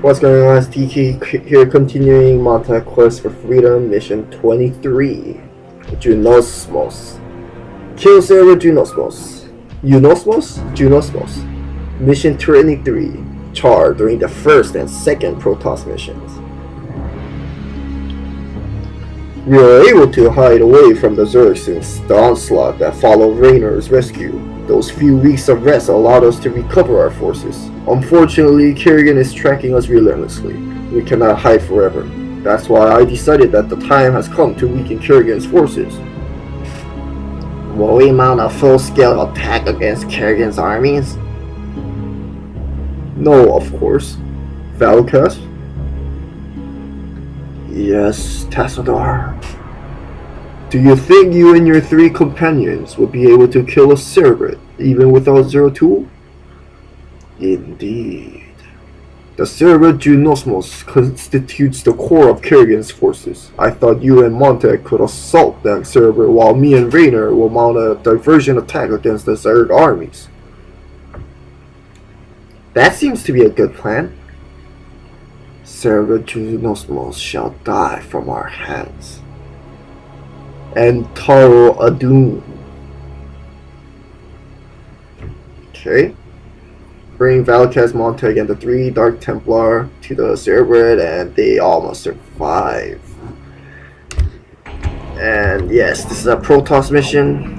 What's going on, it's TK here, continuing Montag Quest for Freedom, Mission 23. Junosmos. Kill Server Junosmos. Junosmos. Mission 23. Char during the first and second Protoss missions. We were able to hide away from the Zerg since the onslaught that followed Raynor's rescue. Those few weeks of rest allowed us to recover our forces. Unfortunately, Kerrigan is tracking us relentlessly. We cannot hide forever. That's why I decided that the time has come to weaken Kerrigan's forces. Will we mount a full-scale attack against Kerrigan's armies? No, of course. Valokas? Yes, Tassadar. Do you think you and your 3 companions will be able to kill a cerebrate, even without Zero Tool? Indeed. The cerebrate Junosmos constitutes the core of Kerrigan's forces. I thought you and Montag could assault that cerebrate while me and Raynor will mount a diversion attack against the Zerg armies. That seems to be a good plan. Cerebrate Junosmos shall die from our hands. And Taro Adun. Okay. Bring Valokas, Montag, and the 3 Dark Templar to the cerebrate, and they all must survive. And yes, this is a Protoss mission.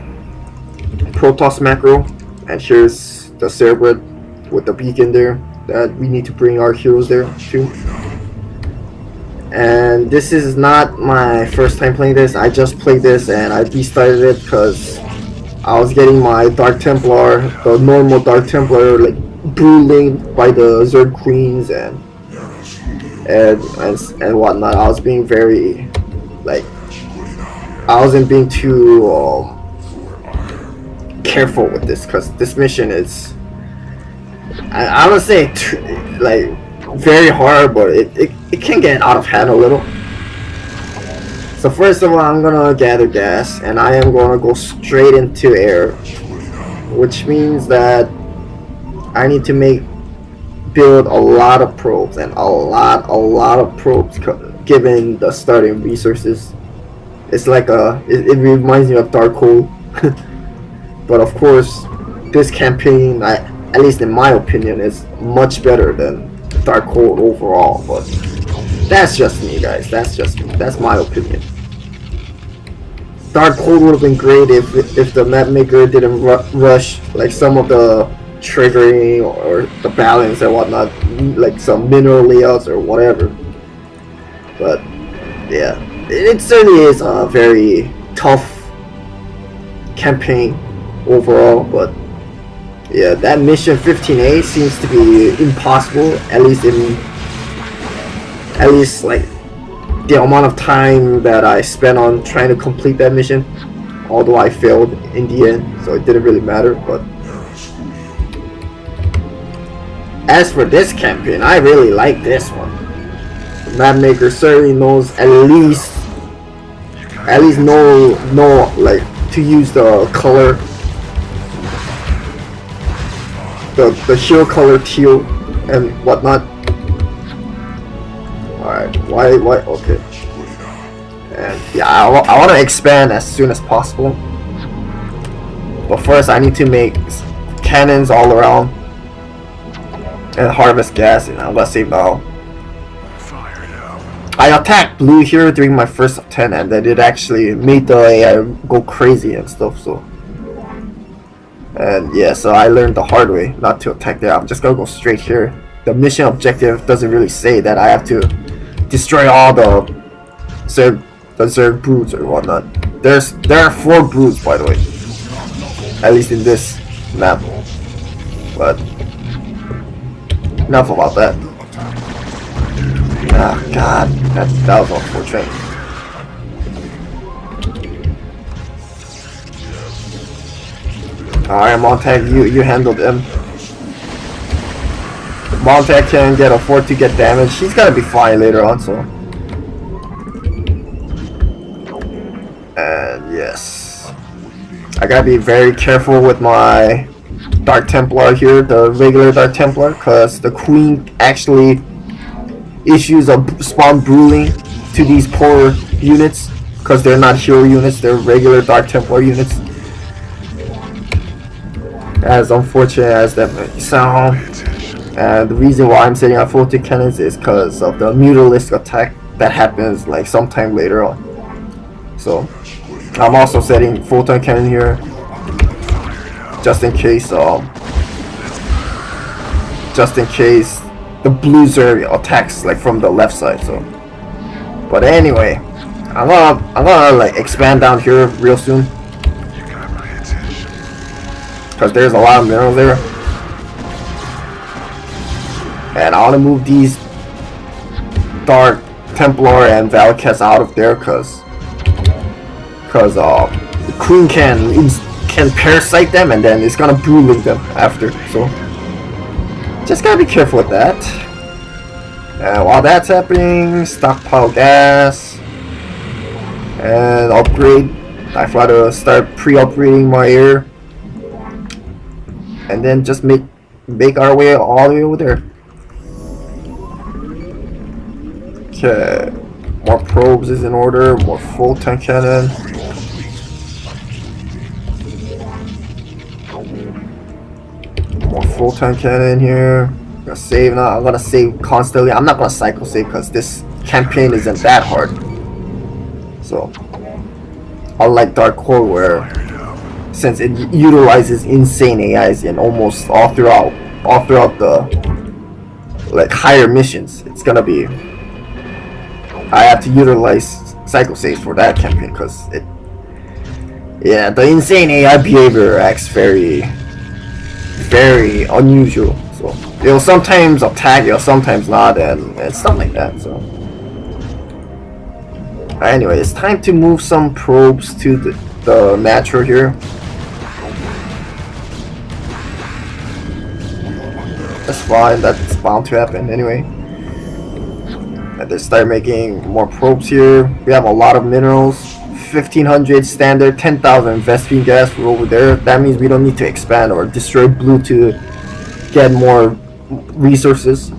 Protoss macro. And here's the cerebrate with the beacon there that we need to bring our heroes there too. And this is not my first time playing this. I just played this and I restarted it because I was getting my Dark Templar, the normal Dark Templar, like drooling by the Zerg Queens and whatnot. I was being very, like, I wasn't being too careful with this because this mission is, I would say, like, very hard, but it can get out of hand a little. So first of all, I'm gonna gather gas and I am gonna go straight into air, which means that I need to build a lot of probes, and a lot of probes given the starting resources. It's like it reminds me of Darkhold. But of course, this campaign, at least in my opinion, is much better than Darkhold overall, but that's just me, guys. That's just me. That's my opinion. Darkhold would have been great if the map maker didn't rush like some of the triggering or the balance and whatnot, like some mineral layouts or whatever. But yeah, it certainly is a very tough campaign overall, but yeah, that mission 15A seems to be impossible, at least like the amount of time that I spent on trying to complete that mission, although I failed in the end, so it didn't really matter. But as for this campaign, I really like this one. The map maker certainly knows at least know like to use the color, the hero color teal and whatnot. Alright, why, okay. And yeah, I want to expand as soon as possible. But first I need to make cannons all around and harvest gas, and I'm gonna save now. I attacked blue here during my first of 10, and then it actually made the AI go crazy and stuff, so. And yeah, so I learned the hard way not to attack there. I'm just gonna go straight here. The mission objective doesn't really say that I have to destroy all the Zerg broods or whatnot. There are 4 broods, by the way, at least in this map. But enough about that. Ah, God, that was unfortunate. Alright, Montag, you handled him. Montag can afford to get damaged. He's gonna be fine later on, so. And yes, I gotta be very careful with my Dark Templar here, the regular Dark Templar, because the Queen actually issues of spawn brewing to these poor units, because they're not hero units, they're regular Dark Templar units. As unfortunate as that may sound, and the reason why I'm setting up photon cannons is because of the mutalisc attack that happens like sometime later on. So I'm also setting photon cannon here just in case the blue Zerg attacks like from the left side. So, but anyway, I'm gonna like expand down here real soon because there's a lot of minerals there, and I want to move these Dark Templar and Valokas out of there because the Queen can parasite them and then it's gonna brewing them after. So just gotta be careful with that. And while that's happening, stockpile gas and upgrade. I try to start pre-upgrading my air, and then just make our way all the way over there. Okay, more probes is in order, more photon cannon. More photon cannon here. I'm gonna save now. I'm gonna save constantly. I'm not gonna cycle save because this campaign isn't that hard. So, unlike Dark Core, where since it utilizes insane AIs in almost all throughout the like higher missions, it's gonna be. I have to utilize cycle saves for that campaign because the insane AI behavior acts very unusual. So it'll sometimes attack, it'll sometimes not, and stuff like that. So anyway, it's time to move some probes to the natural here. That's fine, that's bound to happen anyway. And they start making more probes here. We have a lot of minerals. 1500 standard, 10,000 Vespine gas for over there. That means we don't need to expand or destroy blue to get more resources.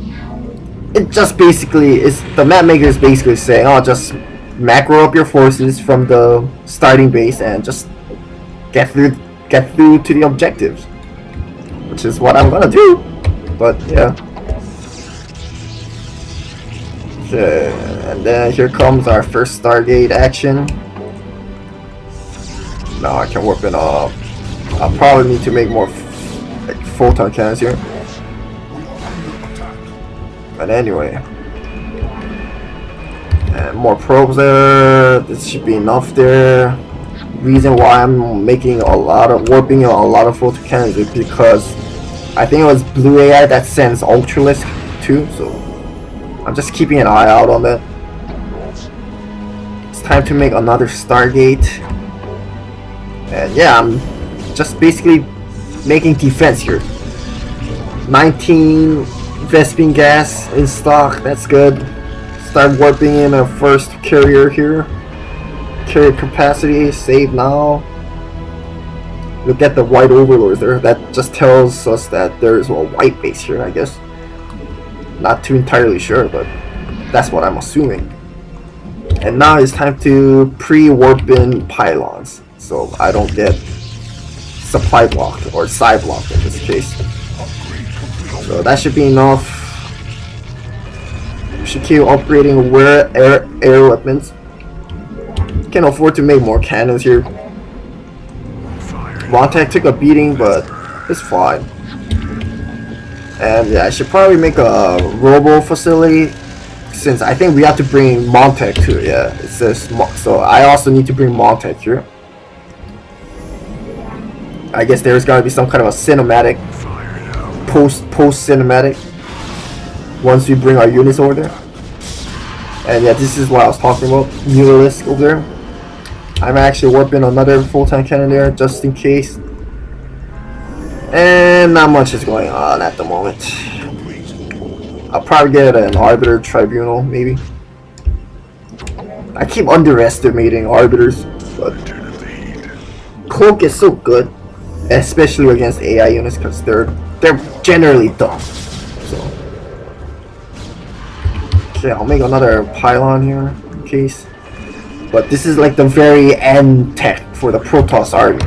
It just basically is, the map maker is basically saying, oh, just macro up your forces from the starting base and just get through to the objectives, which is what I'm gonna do. But yeah. Okay, and then here comes our first Stargate action. Now I can warp it up. I'll probably need to make more like photon cannons here. But anyway, and more probes there. This should be enough there. Reason why I'm warping a lot of photon cannons is because I think it was Blue AI that sends Ultralisk too. So I'm just keeping an eye out on that. It's time to make another Stargate. And yeah, I'm just basically making defense here. 19 Vespine gas in stock, that's good. Start warping in a first carrier here. Carrier capacity, save now. Look at the white overlords there. That just tells us that there's a white base here, I guess. Not too entirely sure, but that's what I'm assuming. And now it's time to pre-warp in pylons, so I don't get supply blocked or side blocked in this case. So that should be enough. We should keep upgrading air weapons. Can afford to make more cannons here. Montag took a beating, but it's fine. And yeah, I should probably make a robo facility, since I think we have to bring Montag to it. Yeah, it says so. I also need to bring Montag here. I guess there's gotta be some kind of a cinematic post cinematic once we bring our units over there. And yeah, this is what I was talking about, mutalisc over there. I'm actually warping another full-time cannon there just in case. And not much is going on at the moment. I'll probably get an Arbiter Tribunal, maybe. I keep underestimating Arbiters, but Cloak is so good, especially against AI units, because they're generally dumb. So Okay, I'll make another pylon here in case. But this is like the very end tech for the Protoss army,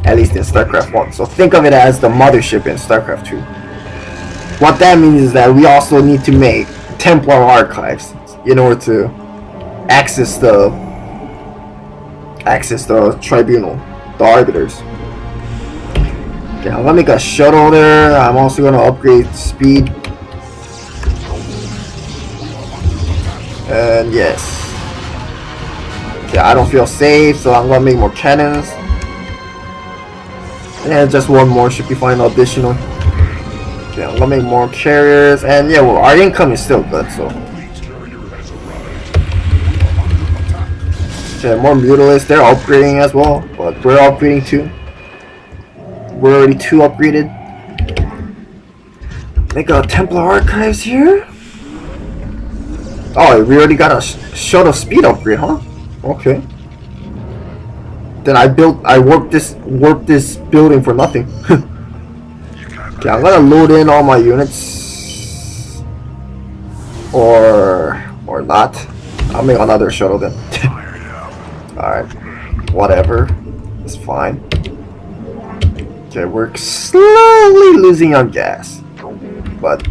at least in StarCraft 1. So think of it as the mothership in StarCraft 2. What that means is that we also need to make Templar archives in order to access the tribunal, the arbiters. Okay, I'm gonna make a shuttle there. I'm also gonna upgrade speed. And yes. Okay, I don't feel safe, so I'm gonna make more cannons. And just one more should be fine, additional. Okay, I'm gonna make more carriers, and yeah, well, our income is still good, so. Okay, more mutalisks, they're upgrading as well, but we're upgrading too. We're already 2 upgraded. Make a Templar archives here. Oh, we already got a shuttle speed upgrade, huh? Okay. Then I warped this building for nothing. Okay, I'm gonna load in all my units, or not. I'll make another shuttle then. Alright, whatever, it's fine. Okay, we're slowly losing on gas, but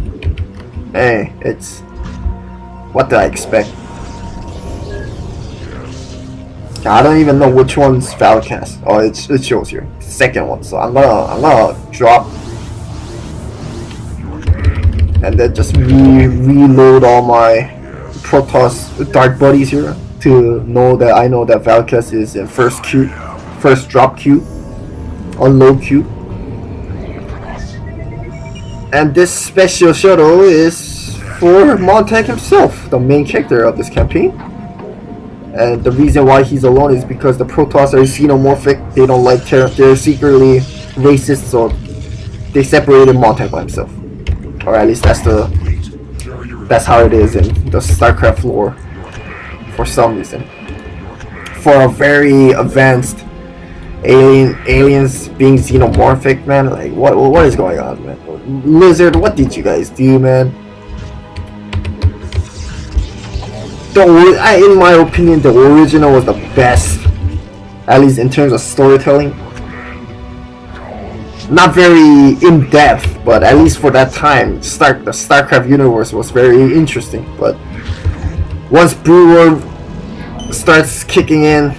hey, it's what did I expect? I don't even know which one's Valokas. Oh, it shows here, the second one. So I'm gonna drop. And then just reload all my Protoss Dark Buddies here to know that I know that Valokas is in first queue, first drop queue, unload queue. And this special shuttle is for Montag himself, the main character of this campaign. And the reason why he's alone is because the Protoss are xenomorphic. They don't like they're secretly racist, so they separated Montag by himself. Or at least that's how it is in the StarCraft lore, for some reason. For a very advanced aliens being xenomorphic, man, like what is going on, man? Lizard, what did you guys do, man? In my opinion, the original was the best, at least in terms of storytelling. Not very in-depth, but at least for that time, the StarCraft universe was very interesting. But once Brewer starts kicking in,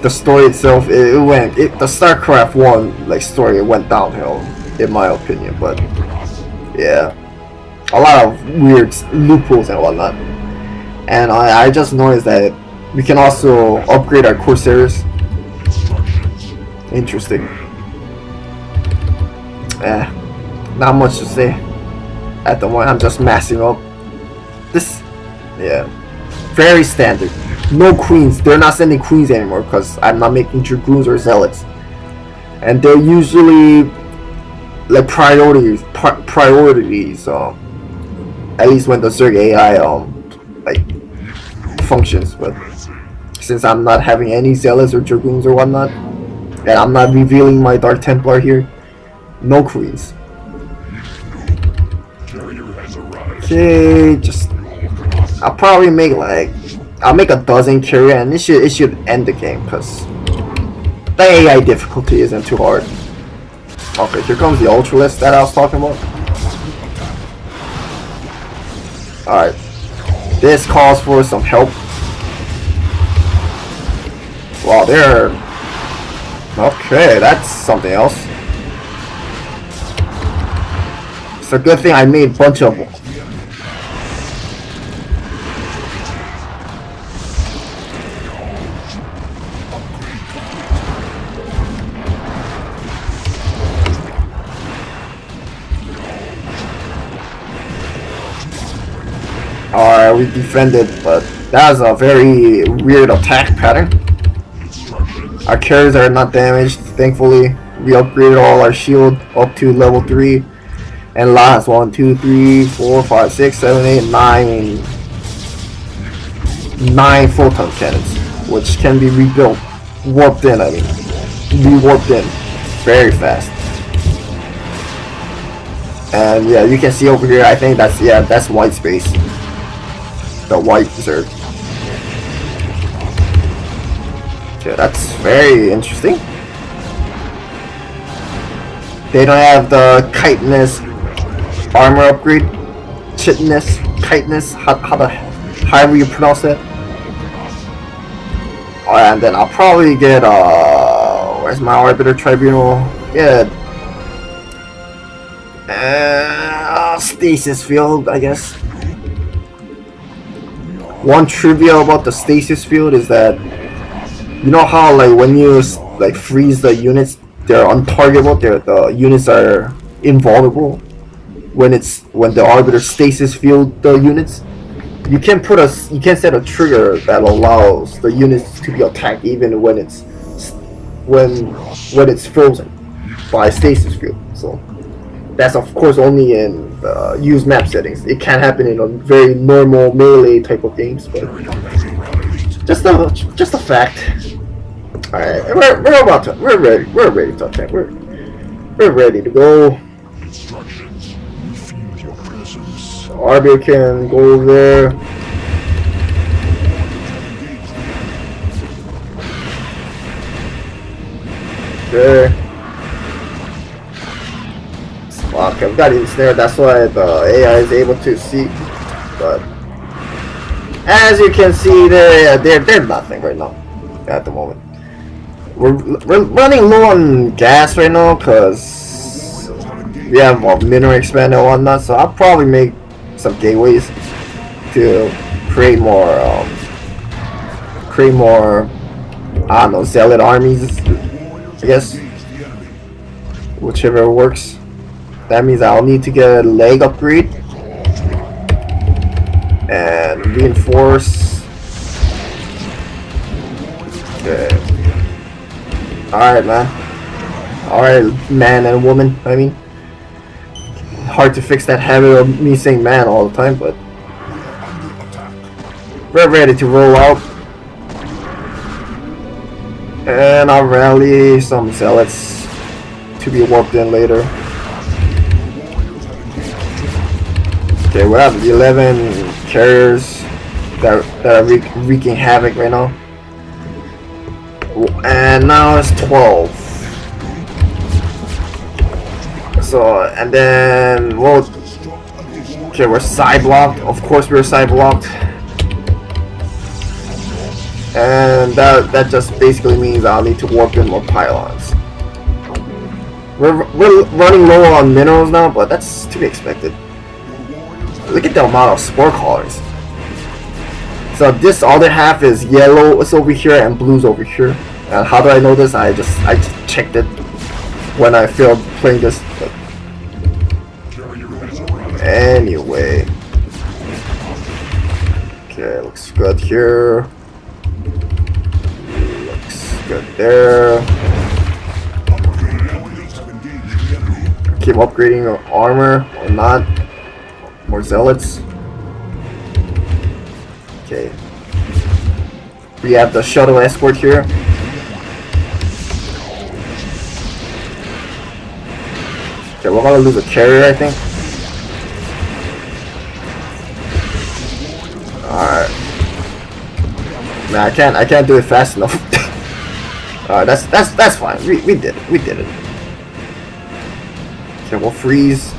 the story itself, the StarCraft 1 like story went downhill, in my opinion. But yeah, a lot of weird loopholes and whatnot. And I just noticed that we can also upgrade our Corsairs. Interesting. Not much to say at the moment. I'm just massing up. This, yeah, very standard. No queens. They're not sending queens anymore because I'm not making dragoons or zealots, and they're usually like priorities. At least when the Zerg AI like functions. But since I'm not having any zealots or dragoons or whatnot, and I'm not revealing my Dark Templar here, no queens. Okay, just I'll probably make I'll make a dozen carrier, and it should end the game because the AI difficulty isn't too hard. Okay, here comes the Ultralisk that I was talking about. Alright, this calls for some help. Wow, they're okay. That's something else. It's a good thing I made a bunch of them. Alright, we defended, but that was a very weird attack pattern. Our carriers are not damaged, thankfully. We upgraded all our shield up to level 3. And last 1, 2, 3, 4, 5, 6, 7, 8, 9 photon cannons, which can be rebuilt, warped in. I mean, re-warped in very fast. And yeah, you can see over here. I think that's white space. the white Zerg. Okay, that's very interesting. They don't have the chitinous armor upgrade. Chitinous, however you pronounce it. And then I'll probably get where's my Arbiter Tribunal? Yeah. Stasis field, I guess. One trivia about the stasis field is that you know how like when you like freeze the units, they're untargetable. The units are invulnerable. When the Arbiter stasis field the units, you can set a trigger that allows the units to be attacked even when it's frozen by stasis field. So that's of course only in use map settings. It can happen in a very normal melee type of games, but just a fact. All right, we're ready to attack. We're ready to go. Arbiter can go over there. Okay. Fuck, I've got ensnared, that's why the AI is able to see. But as you can see, they're nothing right now at the moment. We're running low on gas right now because we have more mineral expand and whatnot, so I'll probably make some gateways to create more I don't know, zealot armies, I guess, whichever works. That means I'll need to get a leg upgrade and reinforce. Okay. Alright, man. Alright, man and woman, I mean. Hard to fix that habit of me saying man all the time, but we're ready to roll out. And I'll rally some zealots to be warped in later. Okay, we have 11 carriers that are wreaking havoc right now. And now it's 12. So, and then, well, okay, we're side blocked. Of course we're side blocked. And that just basically means I'll need to warp in more pylons. We're running low on minerals now, but that's to be expected. Look at the amount of spore callers. So this other half is yellow, it's over here, and blue's over here. And how do I know this? I just checked it when I failed playing this. But anyway, okay, looks good here. Looks good there. Keep upgrading your armor or not. More zealots. Okay. We have the shuttle escort here. Okay, we're gonna lose a carrier, I think. Alright. Man, I can't do it fast enough. Alright, that's fine. We did it. Okay, we'll freeze.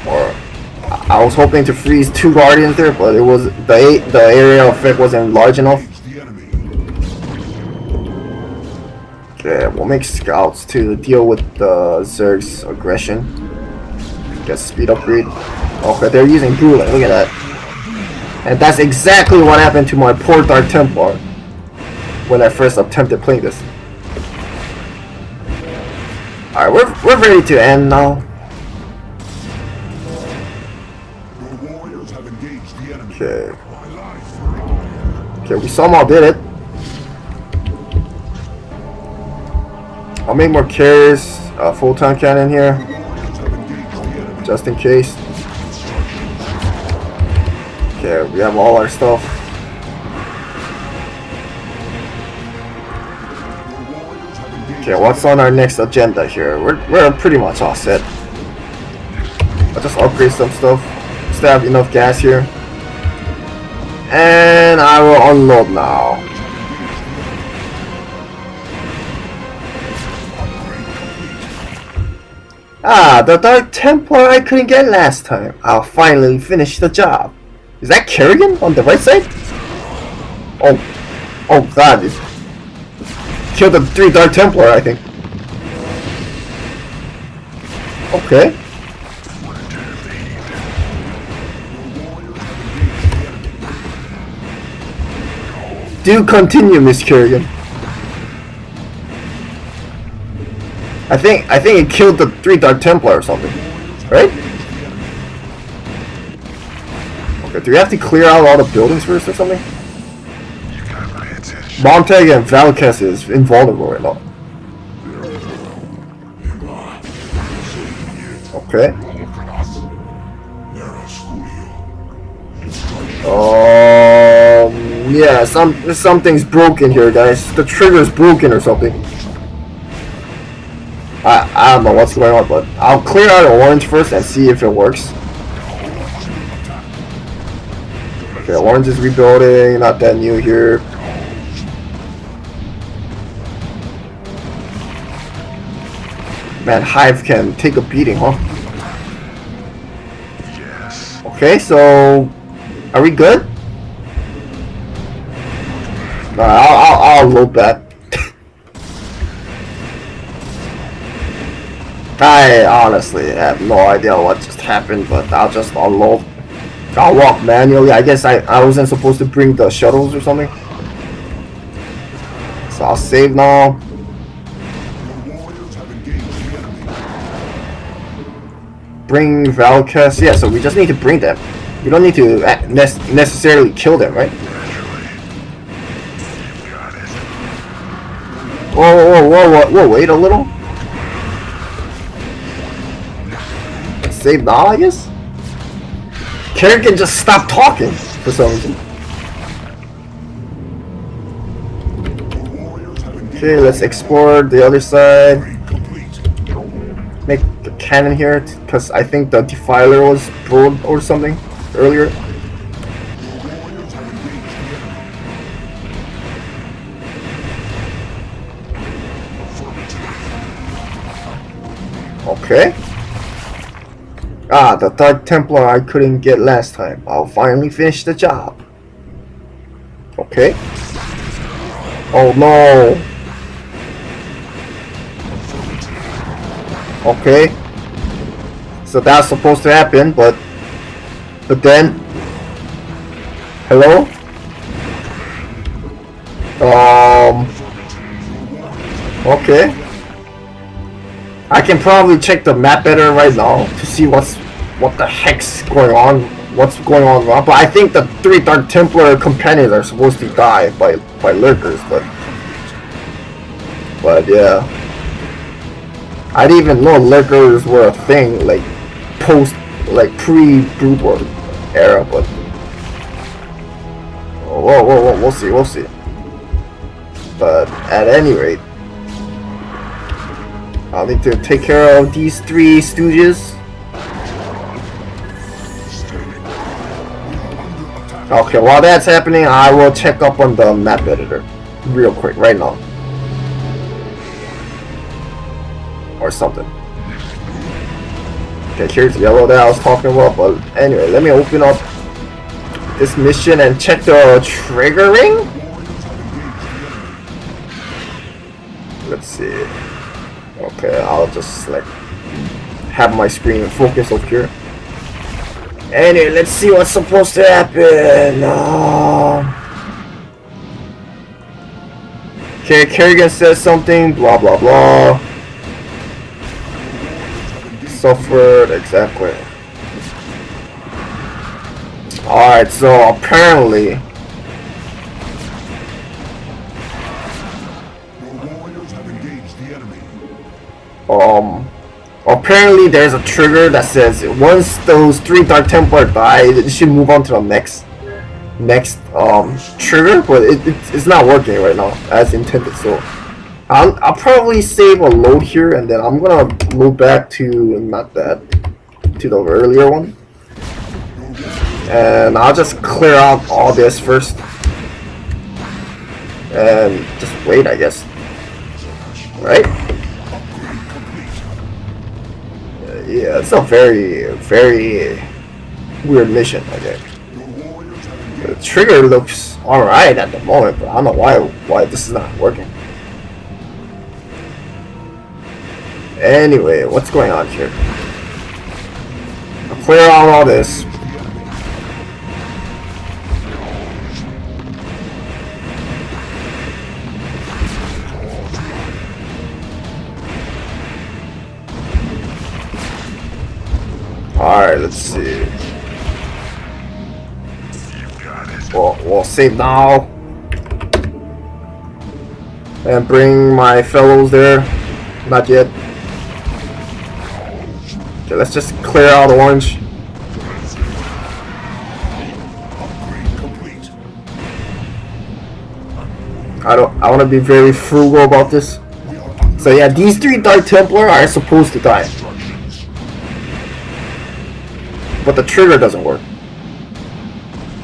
Or I was hoping to freeze 2 guardians there, but it was the area effect wasn't large enough. Okay, we'll make scouts to deal with the Zerg's aggression. Get speed upgrade. Okay, they're using Brulin, look at that. And that's exactly what happened to my poor Dark Templar when I first attempted playing this. Alright, we're ready to end now. Okay. Okay, we somehow did it. I'll make more carriers, photon cannon here, just in case. Okay, we have all our stuff. Okay, what's on our next agenda here? We're pretty much all set. I'll just upgrade some stuff. Still have enough gas here. And I will unload now. Ah, the Dark Templar I couldn't get last time. I'll finally finish the job. Is that Kerrigan on the right side? Oh god. Killed the 3 Dark Templar, I think. Okay. Do continue, Miss Kerrigan. I think it killed the 3 Dark Templar or something, right? Okay, do we have to clear out all the buildings first or something? Montag and Valokas is invulnerable right now. Okay. Yeah, something's broken here, guys. The trigger's broken or something. I don't know what's going on, but I'll clear out orange first and see if it works. Okay, orange is rebuilding, not that new here. Man, Hive can take a beating, huh? Okay, so are we good? I'll load that. I honestly have no idea what just happened, but I'll just unload. I'll walk manually. I guess I wasn't supposed to bring the shuttles or something. So I'll save now. Bring Valokas. Yeah, so we just need to bring them. We don't need to necessarily kill them, right? Whoa, wait a little. Save now, I guess? Kerrigan just stopped talking for some reason. Okay, let's explore the other side. Make the cannon here, because I think the Defiler was broke or something earlier. Okay. Ah, the Dark Templar I couldn't get last time. I'll finally finish the job. Okay. Oh no. Okay. So that's supposed to happen, but then hello? Okay. I can probably check the map better right now to see what the heck's going on, what's going on wrong. But I think the 3 Dark Templar companions are supposed to die by lurkers, but yeah, I didn't even know lurkers were a thing like pre-Broodborn era. But whoa, we'll see. But at any rate, I'll need to take care of these 3 stooges. Okay, while that's happening, I will check up on the map editor real quick, right now. Or something. Okay, here's yellow that I was talking about, but anyway, let me open up this mission and check the triggering. Let's see. Okay, I'll just like have my screen focus up here. Anyway, let's see what's supposed to happen. Okay, Kerrigan says something, blah blah blah. Suffered, exactly. Alright, so apparently apparently there's a trigger that says once those 3 Dark Templar die, it should move on to the next trigger, but it's not working right now as intended. So I'll probably save a load here, and then I'm gonna move back to to the earlier one, And I'll just clear out all this first. And just wait, I guess. Right? Yeah, it's a very, very weird mission, I think. The trigger looks alright at the moment, but I don't know why this is not working. Anyway, what's going on here? I'll clear out all this. Alright, let's see. We'll save now. And bring my fellows there. Not yet. Okay, let's just clear out orange. I want to be very frugal about this. So yeah, these 3 Dark Templar are supposed to die. But the trigger doesn't work.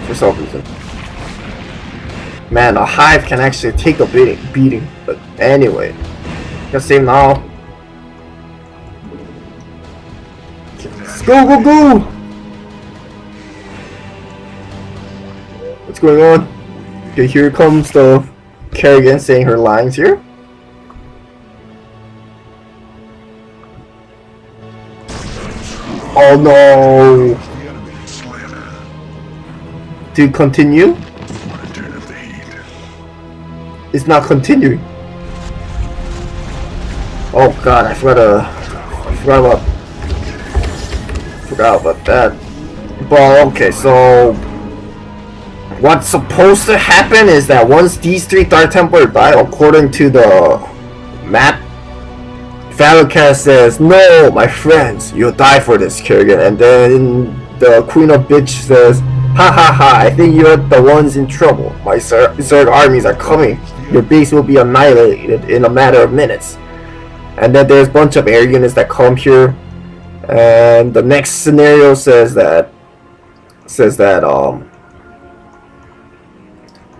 For some reason. Man, a hive can actually take a beating. But anyway. Let's save now. Let's go! What's going on? Okay, here comes the Kerrigan saying her lines here. Oh no! To continue? It's not continuing. Oh god, I forgot about that. But okay, so what's supposed to happen is that once these 3 Dark Templar die, according to the map, Valokas says, "No, my friends, you'll die for this, Kerrigan." And then the Queen of Bitch says, "Ha ha ha, I think you're the ones in trouble. My Zerg armies are coming. Your base will be annihilated in a matter of minutes." And then there's a bunch of air units that come here. And the next scenario says that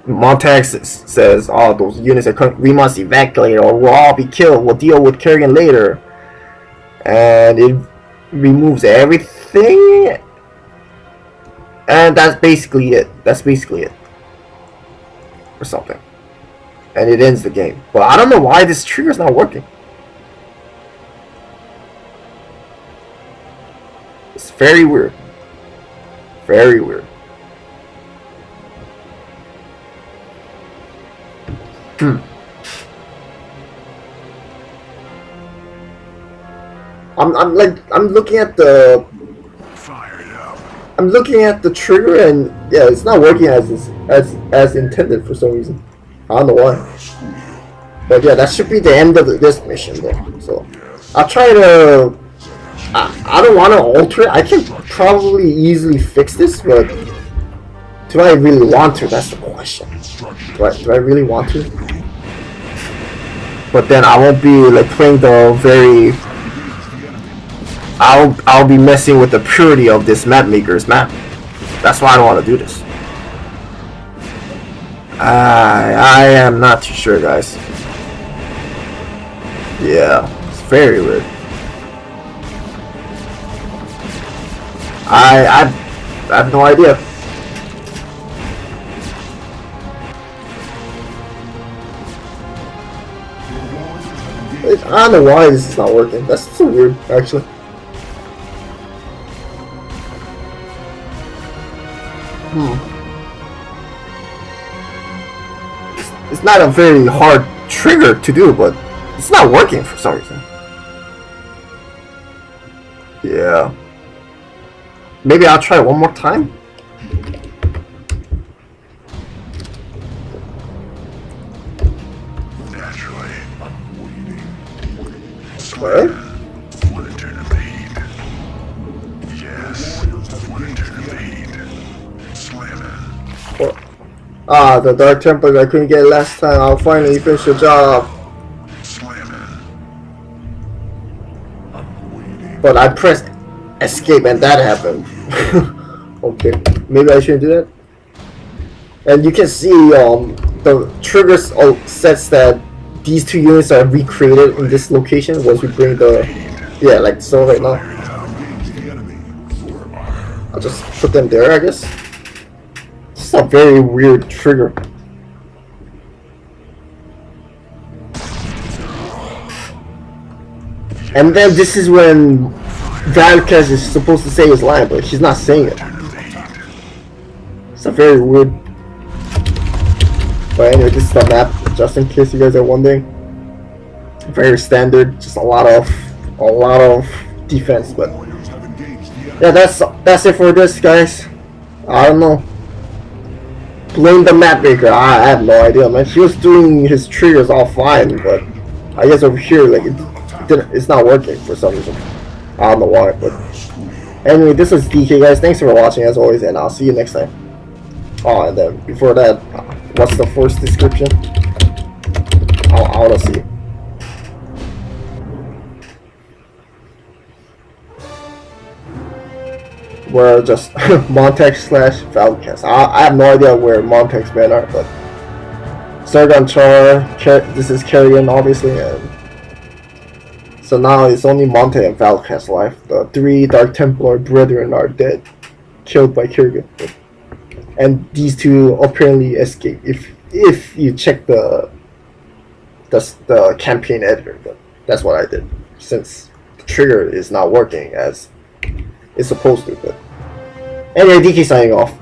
Montag says, "Oh, those units are coming. We must evacuate or we'll all be killed. We'll deal with Kerrigan later." And it removes everything. And that's basically it. Or something. And it ends the game. But I don't know why this trigger's not working. It's very weird. Very weird. I'm looking at the trigger and yeah, it's not working as intended for some reason. I don't know why. But yeah, that should be the end of this mission though. So I'll try to. I don't want to alter it. I can probably easily fix this, but do I really want to? That's the question. Do I really want to? But then I won't be like playing the very. I'll be messing with the purity of this map maker's map. That's why I don't want to do this. I am not too sure, guys. Yeah, it's very weird. I have no idea. I don't know why this is not working. That's so weird, actually. It's not a very hard trigger to do, but it's not working for some reason. Yeah. Maybe I'll try it one more time. Naturally, I'm waiting. What? Want to turn up the heat? Yes. Want to turn up the heat? Slam it. Ah, the Dark Templar I couldn't get last time. I'll finally finish the job. Slam it. I'm waiting. But I pressed escape and that happened. Okay. maybe I shouldn't do that. And you can see the triggers sets that these two units are recreated in this location once we bring the, yeah, like so right now. I'll just put them there, I guess. It's a very weird trigger. And then this is when Valokas is supposed to say his line, but she's not saying it. It's a very weird. But anyway, this is the map, just in case you guys are wondering. Very standard, just a lot of defense, but yeah, that's it for this, guys. I don't know. Blame the map maker. I have no idea, man. He was doing his triggers all fine, but I guess over here, like it's not working for some reason. I don't know why, but anyway, this is DK, guys. Thanks for watching as always, and I'll see you next time. Oh, and then before that, what's the first description? I wanna see. We're just Montag / Valokas. I have no idea where Montag's men are, but Sargon Char, this is Kerrigan, obviously, and so now it's only Montag and Valokas left. The 3 Dark Templar brethren are dead, killed by Kerrigan, and these 2 apparently escaped. If you check the campaign editor, but that's what I did since the trigger is not working as it's supposed to. But anyway, DK signing off.